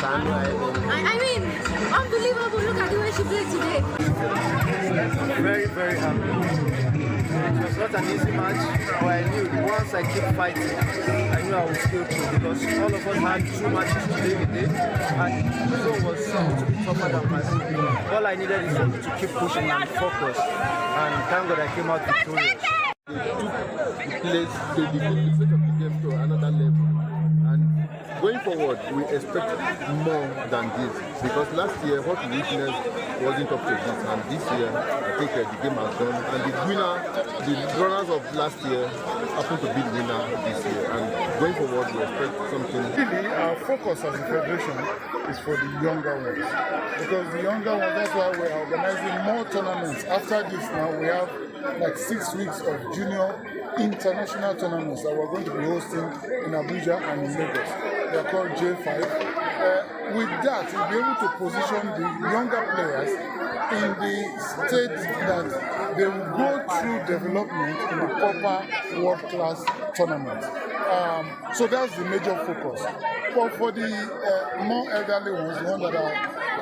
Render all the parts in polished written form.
I mean, unbelievable. Look at the way she played today. Very, very happy. It was not an easy match, but I knew once I keep fighting, I knew I would still through because all of us had 2 matches to play with it, and the zone was to be tougher than my own. All I needed is to keep pushing and focus, and thank God I came out victorious. They took the place of the game to another level. Going forward, we expect more than this because last year what we witnessed wasn't up to this, and this year I think the game has done, and the runners of last year happen to be the winner this year, and going forward we expect something. Really, our focus as a federation is for the younger ones, because the younger ones, that's why we're organizing more tournaments. After this now, we have like 6 weeks of junior international tournaments that we're going to be hosting in Abuja and in Lagos. They are called J5. With that, we'll be able to position the younger players in the state that they will go through development in a proper world-class tournament. So that's the major focus. But for the more elderly ones, the ones that are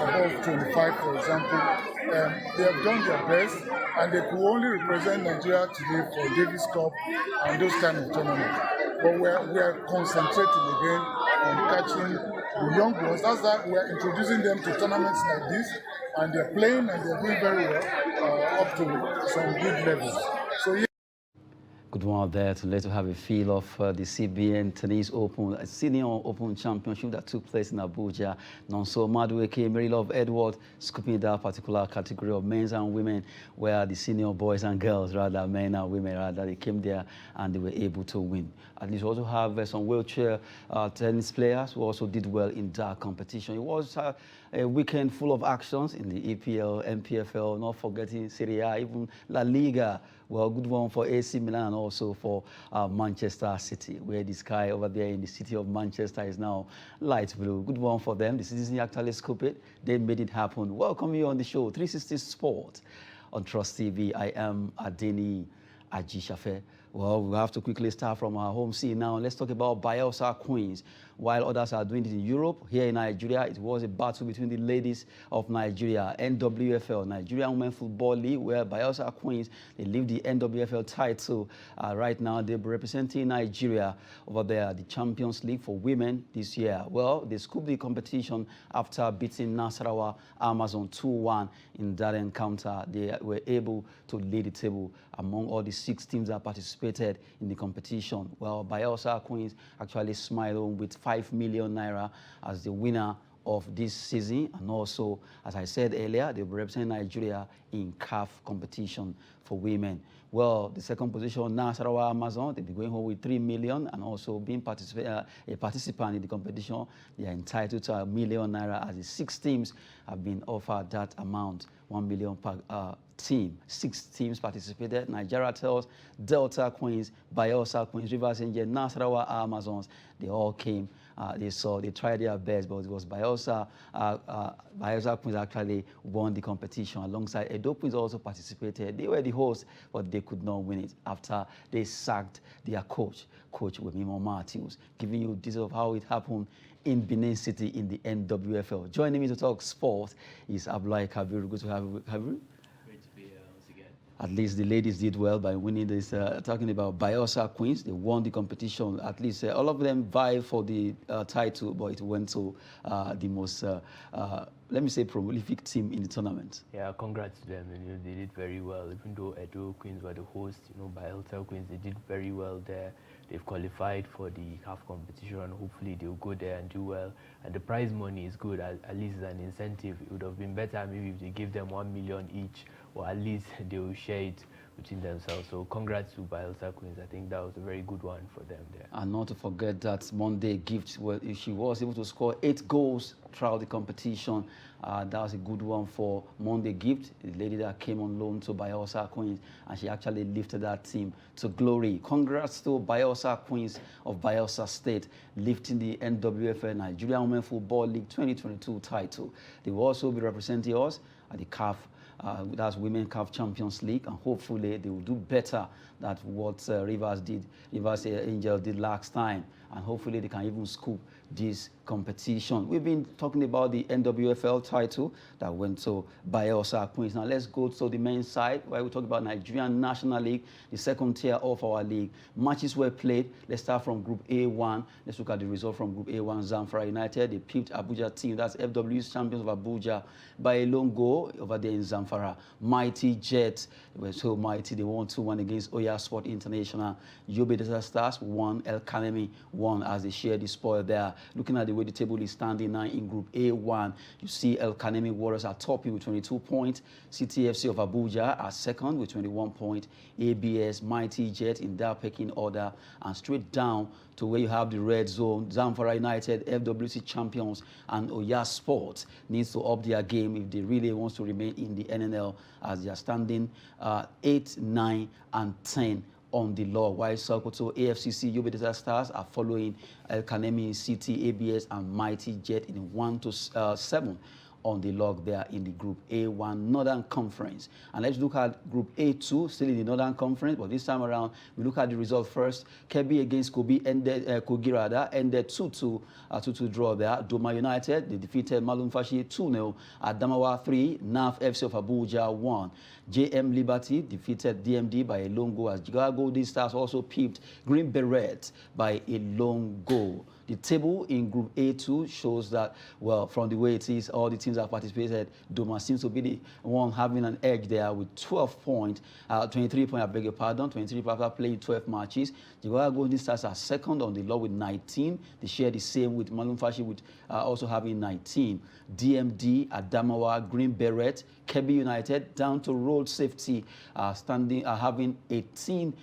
above 25, for example, they have done their best, and they could only represent Nigeria today for Davis Cup and those kind of tournaments. But we are concentrating again on catching the young ones. That's that we are introducing them to tournaments like this, and they're playing and they're doing very well up to some good levels. So yeah. Good one there to let you have a feel of the CBN Tennis Open, a Senior Open Championship that took place in Abuja. Nonso Madueke, Mary Love Edward, scooping that particular category of men's and women, where the senior boys and girls, rather men and women, rather, they came there and they were able to win. At least also have some wheelchair tennis players who also did well in that competition. It was a weekend full of actions in the EPL, NPFL, not forgetting Serie A, even La Liga. Well, good one for AC Milan and also for Manchester City, where the sky over there in the city of Manchester is now light blue. Good one for them. The citizens actually scooped it. They made it happen. Welcome you on the show, 360 Sport on Trust TV. I am Adeni Ajishafe. Well, we have to quickly start from our home scene now. Let's talk about Bayelsa Queens. While others are doing it in Europe, here in Nigeria, it was a battle between the ladies of Nigeria, NWFL, Nigerian Women Football League, where Bayelsa Queens, they leave the NWFL title. Right now, they're representing Nigeria over there, the Champions League for women this year. Well, they scooped the competition after beating Nasarawa Amazon 2-1 in that encounter. They were able to lead the table among all the 6 teams that participated participated in the competition. Well, Bayelsa Queens actually smiled home with 5 million naira as the winner of this season, and also, as I said earlier, they'll be representing Nigeria in CAF competition for women. Well, the second position, Nasarawa Amazon, they'll be going home with 3 million, and also being a participant in the competition, they are entitled to £1 million naira, as the 6 teams have been offered that amount, 1 million per team. 6 teams participated: Nigeria Tels, Delta Queens, Bayelsa Queens, Rivers Angel, Nasarawa Amazons. They all came. They tried their best, but it was Bayelsa Queens actually won the competition alongside Edo Queens also participated. They were the hosts, but they could not win it after they sacked their coach, Coach Wemimo Matthews, giving you details of how it happened in Benin City in the NWFL. Joining me to talk sport is Abdullahi Kabir. Good to have you, Kabir. At least the ladies did well by winning this. Talking about Bayelsa Queens, they won the competition. At least all of them vied for the title, but it went to the most, let me say, prolific team in the tournament. Yeah, congrats to them. They did very well. Even though Edo Queens were the host, Bayelsa Queens, they did very well there. They've qualified for the CAF competition, and hopefully they'll go there and do well. And the prize money is good, at least as an incentive. It would have been better maybe if they gave them 1 million each, or at least they will share it between themselves. So congrats to Bayelsa Queens. I think that was a very good one for them there. And not to forget that Monday Gift, well, she was able to score 8 goals throughout the competition. That was a good one for Monday Gift, the lady that came on loan to Bayelsa Queens, and she actually lifted that team to glory. Congrats to Bayelsa Queens of Bayelsa State, lifting the NWFL Nigerian Women Football League 2022 title. They will also be representing us at the CAF, that's Women CAF Champions League, and hopefully they will do better than what Rivers Angel did last time, and hopefully they can even scoop this competition. We've been talking about the NWFL title that went to Bayelsa Queens. Now let's go to the men's side, where we talk about Nigerian National League, the second tier of our league. Matches were played. Let's start from Group A1. Let's look at the result from Group A1. Zamfara United, they picked Abuja team, that's FW's champions of Abuja, by a long goal over there in Zamfara. Mighty Jets, they were so mighty, they won 2-1 against Oya Sport International. Yobe Desert Stars won, El Kanemi won as they shared the spoil there. Looking at the way the table is standing now in Group A1, you see El Kanemi Warriors are topping with 22 points. CTFC of Abuja are second with 21 points. ABS, Mighty Jet in that pecking order, and straight down to where you have the red zone, Zamfara United, FWC champions, and Oya Sport needs to up their game if they really want to remain in the NNL, as they are standing 8, 9, and 10 on the log, while Sokoto, AFCC, Yobe Desert Stars are following El Kanemi, CT, ABS, and Mighty Jet in 1 to 7 on the log there in the Group A1 Northern Conference. And let's look at Group A2, still in the Northern Conference, but this time around, we look at the result first. Kebbi against Kogi ended 2-2 draw there. Doma United, they defeated Malum Fashi 2-0. Adamawa 3, NAF FC of Abuja 1. JM Liberty defeated DMD by a lone goal, as Jigawa Golden Stars also pipped Green Berets by a lone goal. The table in Group A2 shows that, well, from the way it is, all the teams that participated, Doma seems to be the one having an edge there with 12 points, 23 points, I beg your pardon, 23 points after playing 12 matches. Jigawa Golden Stars are second on the log with 19. They share the same with Malum Fashi with also having 19. DMD, Adamawa, Green Beret, Kebbi United, down to Road Safety, having 18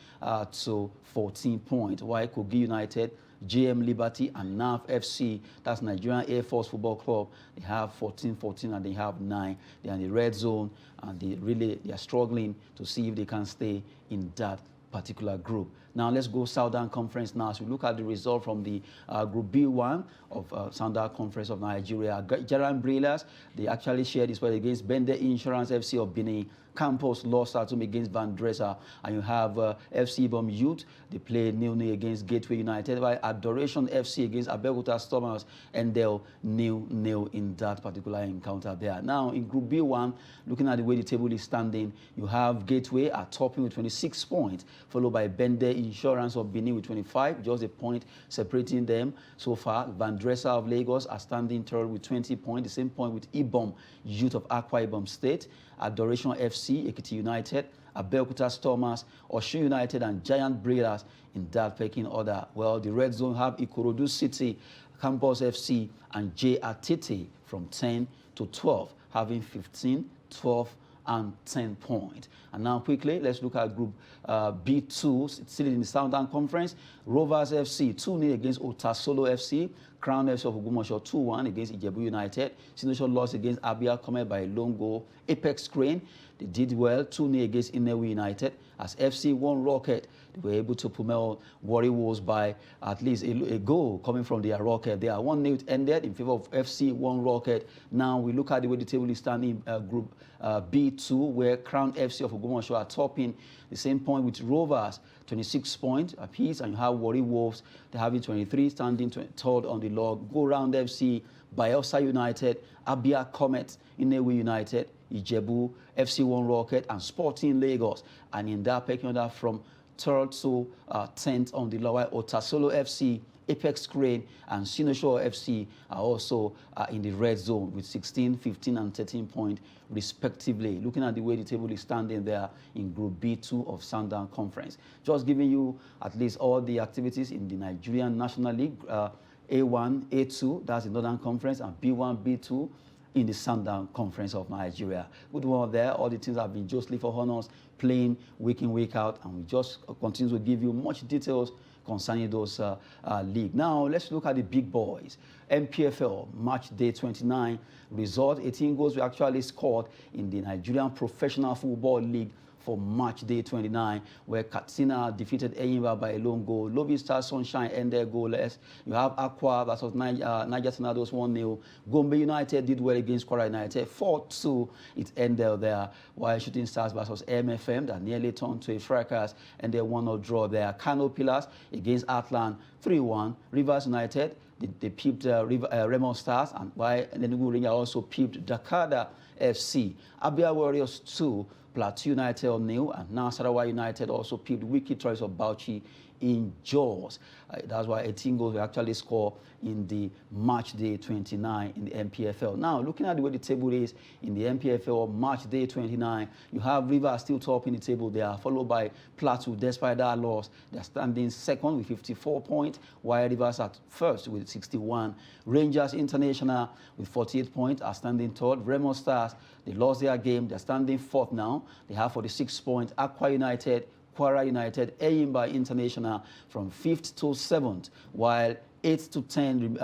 to 14 points, while Kogi United, JM Liberty, and NAF FC, that's Nigerian Air Force Football Club, they have 14, and they have 9. They're in the red zone, and they are struggling to see if they can stay in that particular group. Now let's go Southern Conference now. So we look at the result from the Group B1 of Southern Conference of Nigeria. Jaran Brillas, they actually shared this one against Bende Insurance FC of Benin. Campus lost at home against Van Dresser, and you have FC Bom Youth, they played 0-0 against Gateway United, while Adoration FC against Abeokuta Stormers ended 0-0 in that particular encounter there. Now in Group B1, looking at the way the table is standing, you have Gateway at topping with 26 points, followed by Bende Insurance of Benin with 25, just a point separating them so far. Van Dresser of Lagos are standing third with 20 points, the same point with Ibom Youth of Akwa Ibom State, Adoration FC, Ekiti United, Abeokuta Stormers, Osun United, and Giant Breeders in that pecking order. Well, the red zone have Ikorodu City, Campus FC, and J. Atete from 10 to 12, having 15, 12, and 10 points. And now quickly, let's look at Group B2, still in the Southern Conference. Rovers FC 2-0 against Otasolo FC. Crown FC of Ogumosho 2-1 against Ijebu United. Sinosho lost against Abia Comet by a lone goal. Apex Crane, they did well, 2-0 against Inewi United. As FC won Rocket, they were able to pummel Warri Wolves by at least a goal coming from their Rocket. They are 1-0 ended in favor of FC 1 Rocket. Now we look at the way the table is standing, Group B2, where Crown FC of Ogumosho are topping the same point with Rovers, 26 points apiece, and you have Warri Wolves, they're having 23, standing third on the log. Go Round FC, Bayelsa United, Abia Comet, Inewi United, Ijebu, FC1 Rocket, and Sporting Lagos. And in that pecking order from 3rd to 10th on the lower, Otasolo FC, Apex Crane, and Sinosho FC are also in the red zone with 16, 15, and 13 points respectively. Looking at the way the table is standing there in Group B2 of Southern Conference. Just giving you at least all the activities in the Nigerian National League, A1, A2, that's the Northern Conference, and B1, B2 in the Southern Conference of Nigeria. Good one there. All the teams have been justly for honors, playing week in, week out, and we just continue to give you much details concerning those league. Now, let's look at the big boys. NPFL, match day 29, result, 18 goals were actually scored in the Nigerian Professional Football League for match day 29, where Katsina defeated Enyimba by a lone goal. Lobby Star Sunshine ended goalless. You have Aqua versus Niger Tornadoes 1-0. Gombe United did well against Kwara United 4-2. It ended there. While Shooting Stars versus MFM that nearly turned to a fracas, and they 1-0 draw there. Kano Pillars against Atlan 3-1. Rivers United, they peeped Remo Stars, and while Enugu Rangers also peeped Dakada FC. Abia Warriors 2, Plateau United 0, and Nasarawa United also peeped Wicked Toys of Bauchi in Jaws. That's why 18 goals were actually scored in the match day 29 in the NPFL. Now, looking at the way the table is in the NPFL match day 29, you have Rivers still topping the table there, followed by Plateau. Despite that loss, they're standing second with 54 points, while Rivers at first with 61. Rangers International with 48 points are standing third. Remo Stars, they lost their game. They're standing fourth now. They have 46 points. Aqua United, Kwara United, Enyimba International from 5th to 7th, while 8th to 10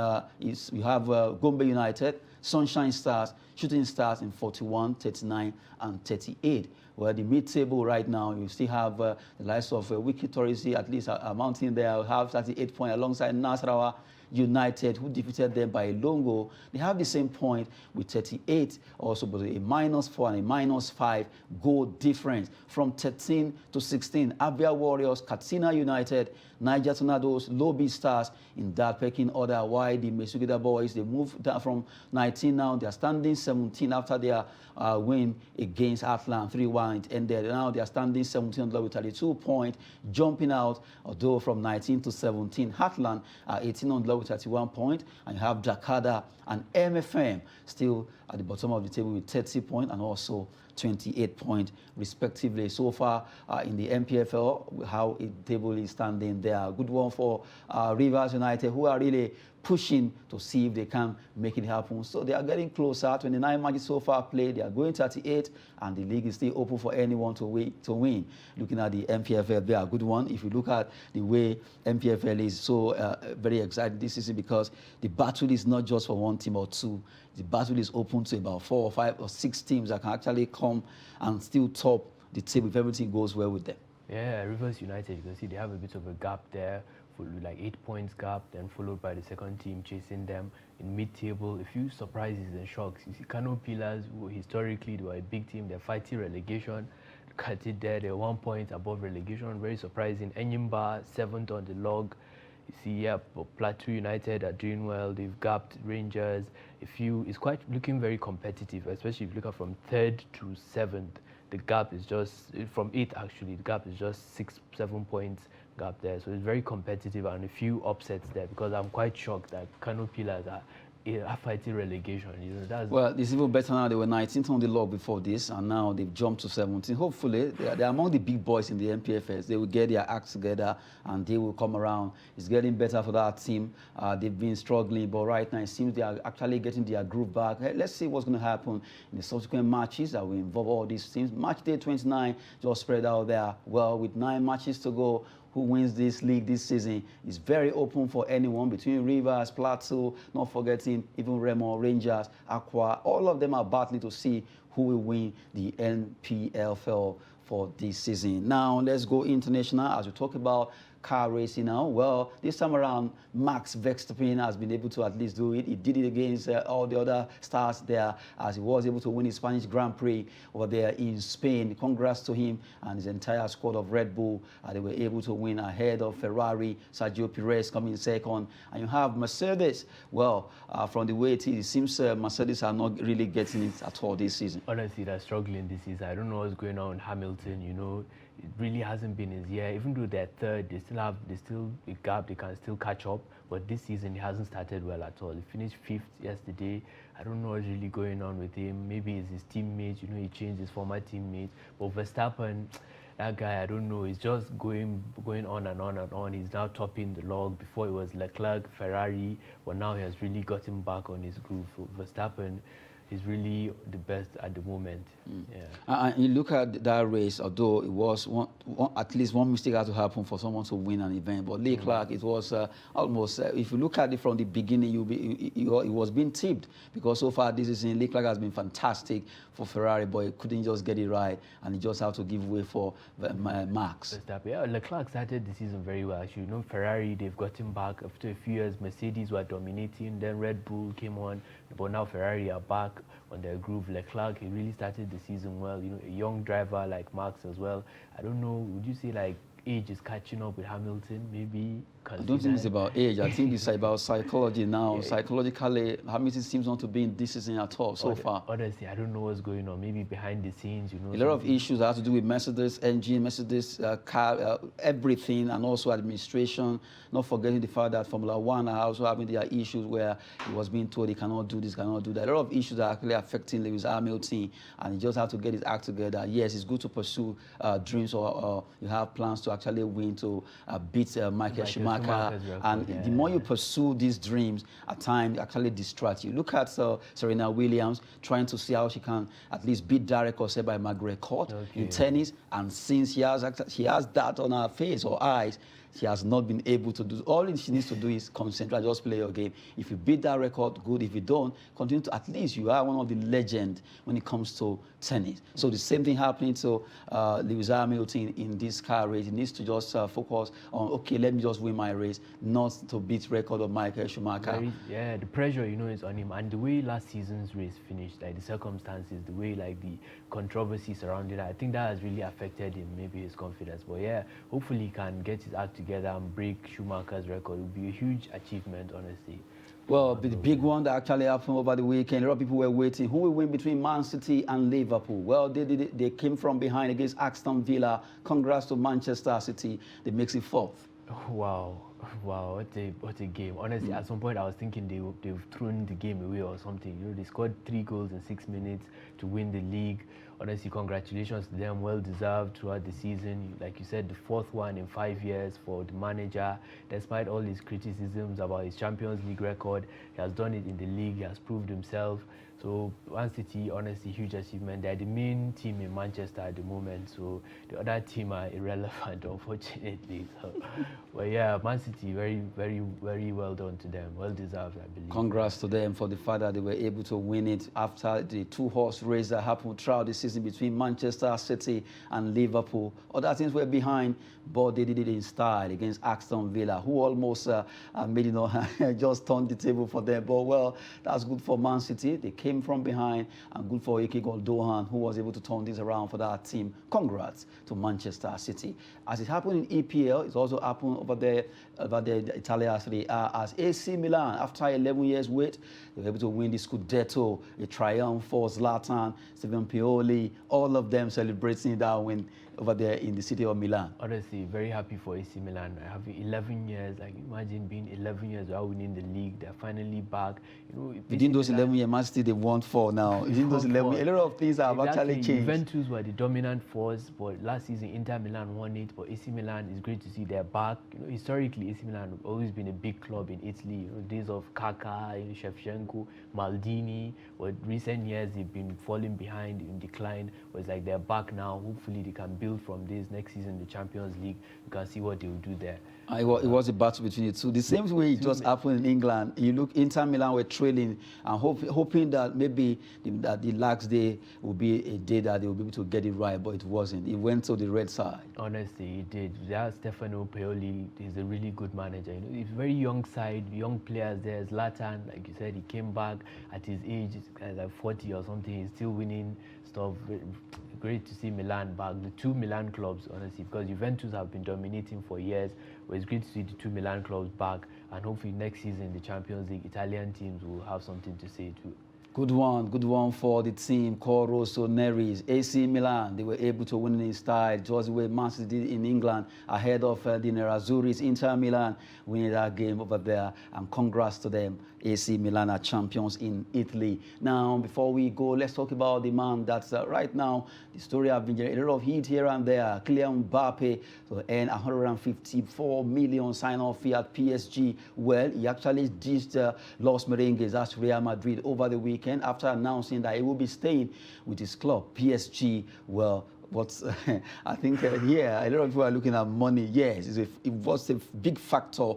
we have Gombe United, Sunshine Stars, Shooting Stars in 41, 39, and 38. Well, the mid-table right now, you still have the likes of Wicked Tourist, at least mountain there, have 38 points alongside Nasarawa United, who defeated them by a lone goal. They have the same point with 38, also, but a -4 and a -5 goal difference from 13 to 16. Abia Warriors, Katsina United, Niger Tornadoes, Lobby Stars in that pecking order. Why the Mesugida boys, they moved down from 19 now. They are standing 17 after their win against Atlan 3-1. It ended. Now they are standing 17 with 32 points, jumping out, although from 19 to 17. Atlan 18 on with 31 points, and you have Jakada and MFM still at the bottom of the table with 30 points and also 28 points respectively. So far in the NPFL, how the table is standing there. Good one for Rivers United, who are really pushing to see if they can make it happen. So they are getting closer. 29 matches so far played. They are going 38, and the league is still open for anyone to win. Looking at the NPFL, they are a good one. If you look at the way NPFL is so very excited this season, because the battle is not just for one team or two. The battle is open to about 4 or 5 or 6 teams that can actually come and still top the table if everything goes well with them. Yeah, Rivers United, you can see they have a bit of a gap there, for like 8 points gap, then followed by the second team chasing them in mid-table. A few surprises and shocks. You see Kano Pillars, who historically they were a big team, they're fighting relegation. Cut it there, they're 1 point above relegation, very surprising. Enyimba, 7th on the log. You see, yeah, Plateau United are doing well. They've gapped Rangers. It's quite looking very competitive, especially if you look at from 3rd to 7th. The gap is just, from 8th actually, the gap is just 6-7 points gap there. So it's very competitive and a few upsets there because I'm quite shocked that Kano Pillars are fighting relegation. That's well, it's even better now. They were 19th on the log before this, and now they've jumped to 17. Hopefully, they're among the big boys in the NPFS. They will get their act together, and they will come around. It's getting better for that team. They've been struggling, but right now it seems they are actually getting their groove back. Hey, let's see what's going to happen in the subsequent matches that will involve all these teams. Match day 29 just spread out there. Well, with 9 matches to go, who wins this league this season is very open for anyone between Rivers, Plateau, not forgetting even Remo, Rangers, Aqua. All of them are battling to see who will win the NPFL for this season. Now, let's go international as we talk about car racing now. Well, this time around, Max Verstappen has been able to at least do it. He did it against all the other stars there as he was able to win his Spanish Grand Prix over there in Spain. Congrats to him and his entire squad of Red Bull. They were able to win ahead of Ferrari, Sergio Perez coming second. And you have Mercedes. Well, from the way it seems Mercedes are not really getting it at all this season. Honestly, they're struggling this season. I don't know what's going on in Hamilton, it really hasn't been his year. Even though they're third, they still a gap, they can still catch up. But this season, he hasn't started well at all. He finished 5th yesterday. I don't know what's really going on with him. Maybe it's his teammates, he changed his former teammates. But Verstappen, that guy, I don't know, he's just going on and on and on. He's now topping the log. Before it was Leclerc, Ferrari, but now he has really gotten back on his groove. So Verstappen is really the best at the moment. Yeah. And you look at that race, although it was at least one mistake had to happen for someone to win an event. But Leclerc, it was almost, if you look at it from the beginning, it was being tipped because so far this season, Leclerc has been fantastic for Ferrari, but he couldn't just get it right, and he just had to give way for Max. Yeah, Leclerc started the season very well. Actually, Ferrari, they've gotten back after a few years. Mercedes were dominating, then Red Bull came on, but now Ferrari are back on their groove. Leclerc, he really started the season well. A young driver like Max as well. I don't know, would you say like age is catching up with Hamilton, maybe? I don't think it's about age. I think it's about psychology now. Yeah. Psychologically, Hamilton seems not to be in this season at all so far. Honestly, I don't know what's going on. Maybe behind the scenes, A lot of issues that have to do with Mercedes engine, Mercedes car, everything, and also administration. Not forgetting the fact that Formula One are also having their issues where he was being told he cannot do this, cannot do that. A lot of issues are actually affecting Lewis Hamilton, and he just has to get his act together. Yes, it's good to pursue dreams or you have plans to actually win, to beat Michael Schumacher. And the more you pursue these dreams, at times actually distract you. Look at Serena Williams trying to see how she can at least beat that record set by Margaret Court in tennis. And since she has that on her face or eyes, she has not been able to do. All she needs to do is concentrate, just play your game. If you beat that record, good. If you don't, continue to, at least you are one of the legends when it comes to tennis. So the same thing happening to Lewis Hamilton in this car race. He needs to just focus on, okay, let me just win my race, not to beat record of Michael Schumacher. The pressure, is on him. And the way last season's race finished, like the circumstances, the way like the controversy surrounding it, I think that has really affected him, maybe his confidence. But yeah, hopefully he can get his act together and break Schumacher's record. It would be a huge achievement, honestly. Well, the big one that actually happened over the weekend, a lot of people were waiting. Who will win between Mancity and Liverpool? Well, they came from behind against Aston Villa. Congrats to Manchester City. They makes it 4th. Wow, what a game. Honestly, at some point I was thinking they've thrown the game away or something. They scored 3 goals in 6 minutes to win the league. Honestly, congratulations to them, well deserved throughout the season. Like you said, the 4th one in 5 years for the manager. Despite all his criticisms about his Champions League record, he has done it in the league, he has proved himself. So Man City, honestly, huge achievement. They're the main team in Manchester at the moment, so the other team are irrelevant, unfortunately. So, but yeah, Man City, very, very, very well done to them. Well deserved, I believe. Congrats to them for the fact that they were able to win it after the 2-horse race that happened throughout the season between Manchester City and Liverpool. Other teams were behind, but they did it in style against Aston Villa, who almost made just turned the table for them. But well, that's good for Man City. They came from behind, and good for Ike Goldohan, who was able to turn this around for that team. Congrats to Manchester City. As it happened in EPL, it's also happened over there in Italia Serie A as AC Milan, after 11 years wait, they were able to win the Scudetto, a triumph for Zlatan, Steven Pioli, all of them celebrating that win over there in the city of Milan. Honestly, very happy for AC Milan. I have 11 years. Like, imagine being 11 years without winning the league. They're finally back. You know, within those 11 years, Mancity they won 4 now. Within those 11, a lot of things have actually changed. Juventus were the dominant force, but last season Inter Milan won it. But AC Milan is great to see they're back. You know, historically AC Milan have always been a big club in Italy. You know, days of Kaká, Shevchenko, Maldini. But recent years they've been falling behind, in decline. But it's like they're back now. Hopefully they can build from this. Next season, the Champions League, you can see what they will do there. It was a battle between the two. The same way it just happened in England. You look, Inter Milan were trailing and hoping that maybe the last day will be a day that they will be able to get it right, but it wasn't. It went to the red side. Honestly, it did. That Stefano Pioli is a really good manager. You know, it's very young side, young players there. Zlatan, like you said, he came back at his age, like 40 or something. He's still winning stuff. Great to see Milan back, the 2 Milan clubs, honestly, because Juventus have been dominating for years. But it's great to see the 2 Milan clubs back, and hopefully next season the Champions League Italian teams will have something to say too. Good one for the team called Rossoneri's. AC Milan, they were able to win in style, just the way Mancity did in England, ahead of the Nerazzurri's. Inter Milan winning that game over there, and congrats to them. AC Milan are champions in Italy. Now, before we go, let's talk about the man that's right now, the story has been generating a lot of heat here and there. Kylian Mbappe to earn 154 million sign-off fee at PSG. Well, he actually dished Los Merengues at Real Madrid over the weekend after announcing that he will be staying with his club, PSG. Well, but I think here a lot of people are looking at money. Yes, it was a big factor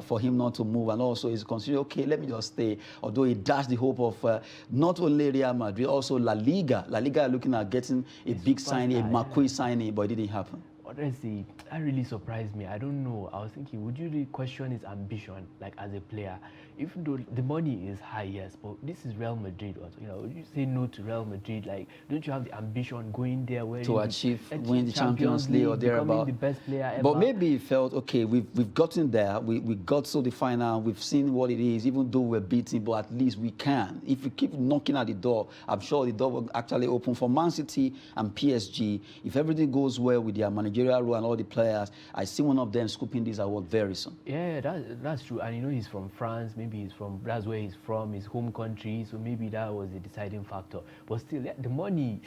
for him not to move, and also he's considering, okay, let me just stay. Although he dashed the hope of not only Real Madrid, also La Liga. La Liga are looking at getting a big signing, a Marquis signing, but it didn't happen. Honestly, that really surprised me. I don't know. I was thinking, would you really question his ambition, like as a player? Even though the money is high, yes, but this is Real Madrid. Also, you know, would you say no to Real Madrid? Like, don't you have the ambition going there where to achieve win the Champions League or thereabout? The best player ever. But maybe he felt, okay, we've gotten there. We got to the final. We've seen what it is. Even though we're beaten, but at least we can. If we keep knocking at the door, I'm sure the door will actually open for Mancity and PSG. If everything goes well with their managerial role and all the players, I see one of them scooping this award very soon. Yeah, that's true. And you know, he's from France. Maybe that's where he's from, his home country. So maybe that was the deciding factor. But still, yeah, the money,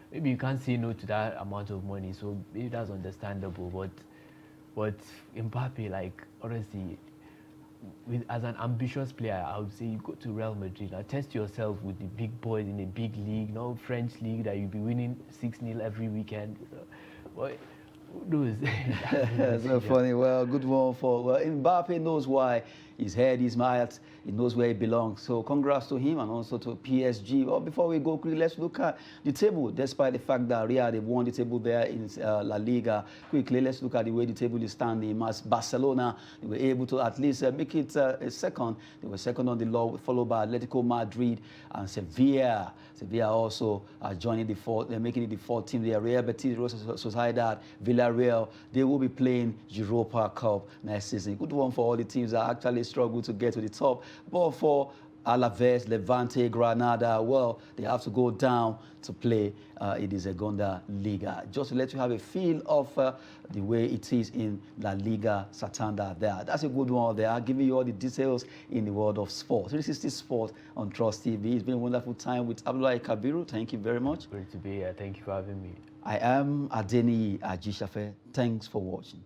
maybe you can't say no to that amount of money. So maybe that's understandable. But Mbappe, like, honestly, as an ambitious player, I would say you go to Real Madrid. Now test yourself with the big boys in the big league, no French league that you'll be winning 6-0 every weekend. But who knows? That's so funny. Well, good one for Mbappe knows why his head is mad. He knows where he belongs. So congrats to him and also to PSG. Well, before we go, let's look at the table. Despite the fact that Real, they've won the table there in La Liga. Quickly, let's look at the way the table is standing. As Barcelona, they were able to at least make it a second. They were second on the log, followed by Atletico Madrid and Sevilla. Sevilla also joining the fourth. They're making it the fourth team there. Real Betis, Real Sociedad, Villarreal. They will be playing Europa Cup next season. Good one for all the teams that actually struggle to get to the top. But for Alaves, Levante, Granada, well, they have to go down to play in the Segunda Liga. Just to let you have a feel of the way it is in La Liga Santander there. That's a good one there, giving you all the details in the world of sports. 360 Sport on Trust TV. It's been a wonderful time with Abdullahi Kabiru. Thank you very much. Great to be here. Thank you for having me. I am Adeni Ajishafe. Thanks for watching.